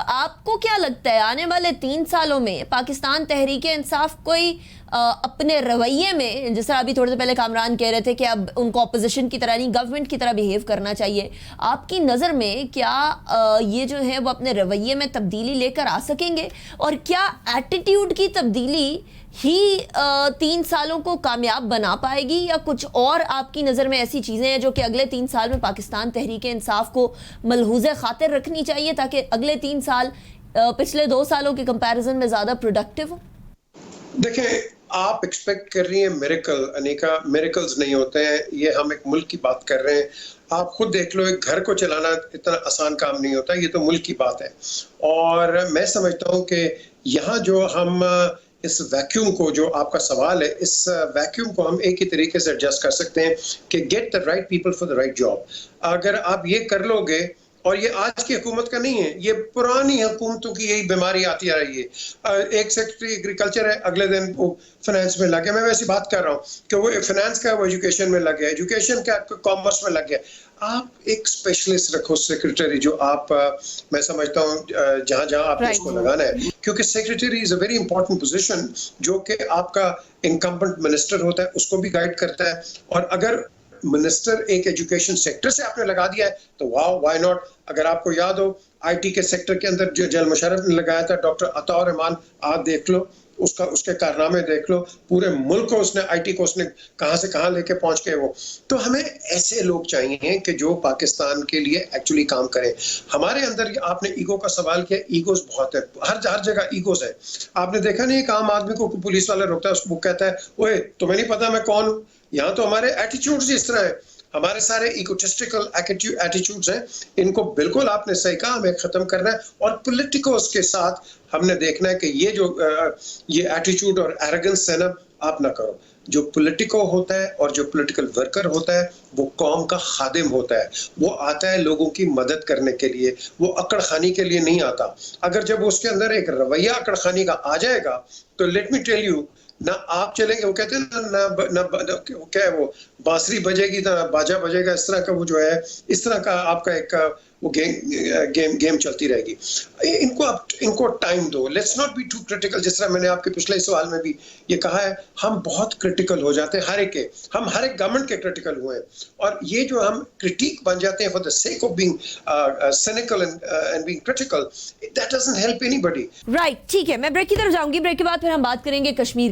आपको क्या लगता है आने वाले 3 सालों में पाकिस्तान तहरीक-ए-इंसाफ कोई अपने रवैये में, जिस तरह अभी थोड़े से पहले कामरान कह रहे थे कि अब उनको अपोजिशन की तरह नहीं गवर्नमेंट की तरह बिहेव करना चाहिए, आपकी नज़र में क्या ये जो है वो अपने रवैये में तब्दीली लेकर आ सकेंगे? और क्या एटीट्यूड की तब्दीली ही 3 सालों को कामयाब बना पाएगी, या कुछ और आपकी नज़र में ऐसी चीज़ें हैं जो कि अगले 3 साल में पाकिस्तान तहरीक-ए-इंसाफ को मलहूज़े खातिर रखनी चाहिए ताकि अगले 3 साल पिछले 2 सालों के कंपैरिजन में ज़्यादा प्रोडक्टिव हो? देखिए, आप एक्सपेक्ट कर रही हैं मिरेकल, अनेका मिरेकल्स नहीं होते हैं। ये हम एक मुल्क की बात कर रहे हैं। आप खुद देख लो, एक घर को चलाना इतना आसान काम नहीं होता, ये तो मुल्क की बात है। और मैं समझता हूँ कि यहाँ जो हम इस वैक्यूम को, जो आपका सवाल है, इस वैक्यूम को हम एक ही तरीके से एडजस्ट कर सकते हैं कि get the right people for the right job. अगर आप ये कर लोगे, और ये आज की हुकूमत का नहीं है, ये पुरानी हुकूमतों की यही बीमारी आती आ रही है। एक सेक्रेटरी एग्रीकल्चर है, अगले दिन वो फाइनेंस में लग गया। मैं वैसी बात कर रहा हूँ कि वो फाइनेंस का वो एजुकेशन में लग गया, एजुकेशन का कॉमर्स में लग गया। आप एक स्पेशलिस्ट रखो सेक्रेटरी, जो आप मैं समझता हूँ जहाँ जहाँ आपको उसको लगाना है, क्योंकि secretary is a very important position, जो कि आपका इनकम्बेंट मिनिस्टर होता है, उसको भी गाइड करता है। और अगर मिनिस्टर एक एजुकेशन सेक्टर से आपने लगा दिया है तो वाह, व्हाई नॉट। अगर आपको याद हो, आईटी के सेक्टर के अंदर जो जनरल मुशर्रफ ने लगाया था, डॉक्टर अताउर रहमान, आप देख लो उसके कारनामे देख लो। पूरे मुल्क को उसने, आईटी को उसने कहां से कहां लेके पहुंच गए वो। तो हमें ऐसे लोग चाहिए कि जो पाकिस्तान के लिए एक्चुअली काम करें। हमारे अंदर, आपने ईगो का सवाल किया, ईगोस बहुत है, हर जगह ईगोस है। आपने देखा नहीं, एक आम आदमी को पुलिस वाला रोकता है, उसको कहता है, ओए तुम्हें नहीं पता मैं कौन हूँ? यहाँ तो हमारे एटीट्यूड्स इस तरह है, हमारे सारे इकोटिस्टिकल एटीट्यूड्स हैं। इनको बिल्कुल आपने सही कहा, हमें खत्म करना है। और पॉलिटिकोस के साथ हमने देखना है कि ये जो ये एटीट्यूड और एरोगेंस है ना, आप ना करो। जो पॉलिटिको होता है और जो पॉलिटिकल वर्कर होता है, वो कौम का खादिम होता है। वो आता है लोगों की मदद करने के लिए, वो अकड़खानी के लिए नहीं आता। अगर जब उसके अंदर एक रवैया अकड़खानी का आ जाएगा, तो लेट मी टेल यू, ना आप चलेंगे, वो कहते हैं ना क्या है, वो बांसुरी बजेगी ना बाजा बजेगा, इस तरह का वो जो है, इस तरह का आपका एक वो गेम चलती रहेगी। इनको टाइम दो, let's not be too critical. जिस तरह मैंने आपके पिछले सवाल में भी ये कहा है, हम बहुत क्रिटिकल हो जाते हैं हर एक के, हम हर एक गवर्नमेंट के क्रिटिकल हुए हैं। और ये जो हम क्रिटिक बन जाते हैं for the sake of being cynical and being critical, that doesn't help anybody. Right, ठीक है, मैं ब्रेक की तरफ जाऊंगी। ब्रेक के बाद फिर हम बात करेंगे कश्मीर